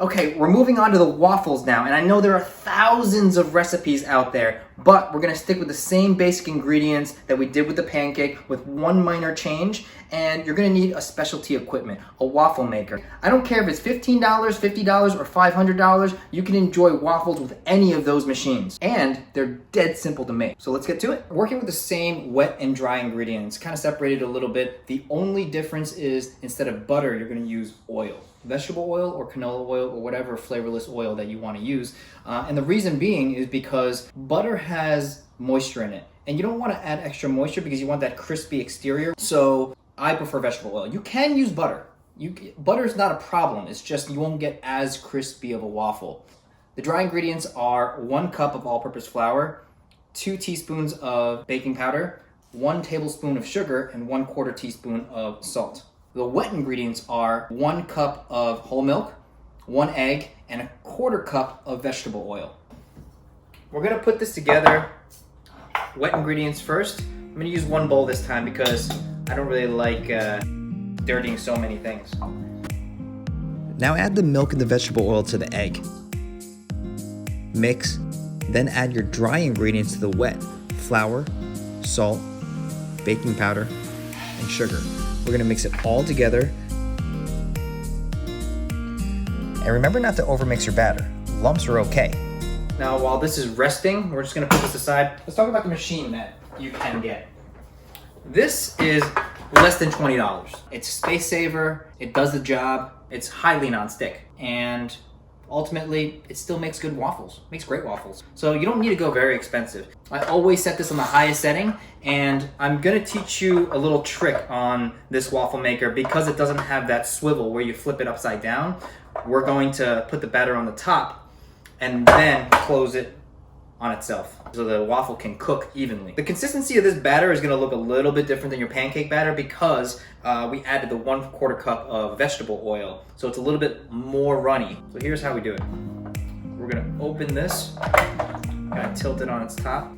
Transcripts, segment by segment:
Okay, we're moving on to the waffles now, and I know there are thousands of recipes out there, but we're gonna stick with the same basic ingredients that we did with the pancake with one minor change, and you're gonna need a specialty equipment, a waffle maker. I don't care if it's $15, $50, or $500, you can enjoy waffles with any of those machines, and they're dead simple to make. So let's get to it. Working with the same wet and dry ingredients, kind of separated a little bit. The only difference is instead of butter, you're gonna use oil. Vegetable oil or canola oil or whatever flavorless oil that you want to use. And the reason being is because butter has moisture in it. And you don't want to add extra moisture because you want that crispy exterior. So I prefer vegetable oil. You can use butter. Butter is not a problem. It's just you won't get as crispy of a waffle. The dry ingredients are 1 cup of all-purpose flour, 2 teaspoons of baking powder, 1 tablespoon of sugar, and 1/4 teaspoon of salt. The wet ingredients are 1 cup of whole milk, 1 egg, and 1/4 cup of vegetable oil. We're gonna put this together, wet ingredients first. I'm gonna use 1 bowl this time because I don't really like dirtying so many things. Now add the milk and the vegetable oil to the egg. Mix, then add your dry ingredients to the wet, flour, salt, baking powder, and sugar. We're gonna mix it all together. And remember not to overmix your batter. Lumps are okay. Now while this is resting, we're just gonna put this aside. Let's talk about the machine that you can get. This is less than $20. It's a space saver, it does the job, it's highly non-stick, and ultimately, it still makes good waffles, makes great waffles. So you don't need to go very expensive. I always set this on the highest setting, and I'm gonna teach you a little trick on this waffle maker because it doesn't have that swivel where you flip it upside down. We're going to put the batter on the top and then close it on itself so the waffle can cook evenly. The consistency of this batter is gonna look a little bit different than your pancake batter because we added the 1/4 cup of vegetable oil. So it's a little bit more runny. So here's how we do it. We're gonna open this, kind of tilt it on its top.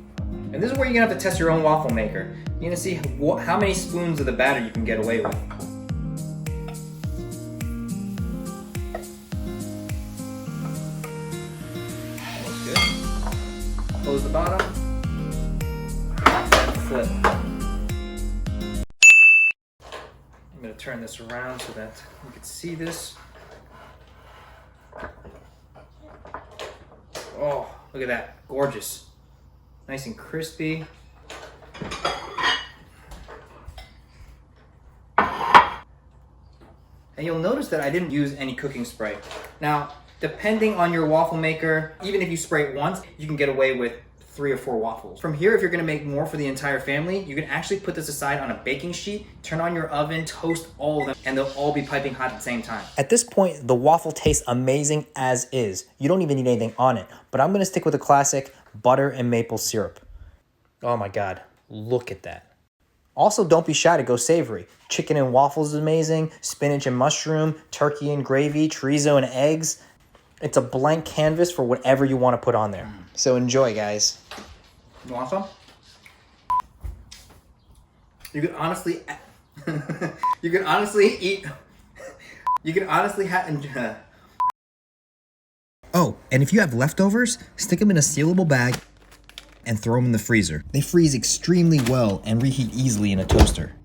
And this is where you're gonna have to test your own waffle maker. You're gonna see how many spoons of the batter you can get away with. Close the bottom, and flip. I'm going to turn this around so that you can see this. Oh, look at that, gorgeous. Nice and crispy. And you'll notice that I didn't use any cooking spray. Now, depending on your waffle maker, even if you spray it once, you can get away with 3 or 4 waffles. From here, if you're gonna make more for the entire family, you can actually put this aside on a baking sheet, turn on your oven, toast all of them, and they'll all be piping hot at the same time. At this point, the waffle tastes amazing as is. You don't even need anything on it, but I'm gonna stick with the classic butter and maple syrup. Oh my God, look at that. Also, don't be shy to go savory. Chicken and waffles is amazing, spinach and mushroom, turkey and gravy, chorizo and eggs. It's a blank canvas for whatever you want to put on there. So enjoy, guys. You want some? You could honestly, you could honestly eat, you could honestly have, Oh, and if you have leftovers, stick them in a sealable bag and throw them in the freezer. They freeze extremely well and reheat easily in a toaster.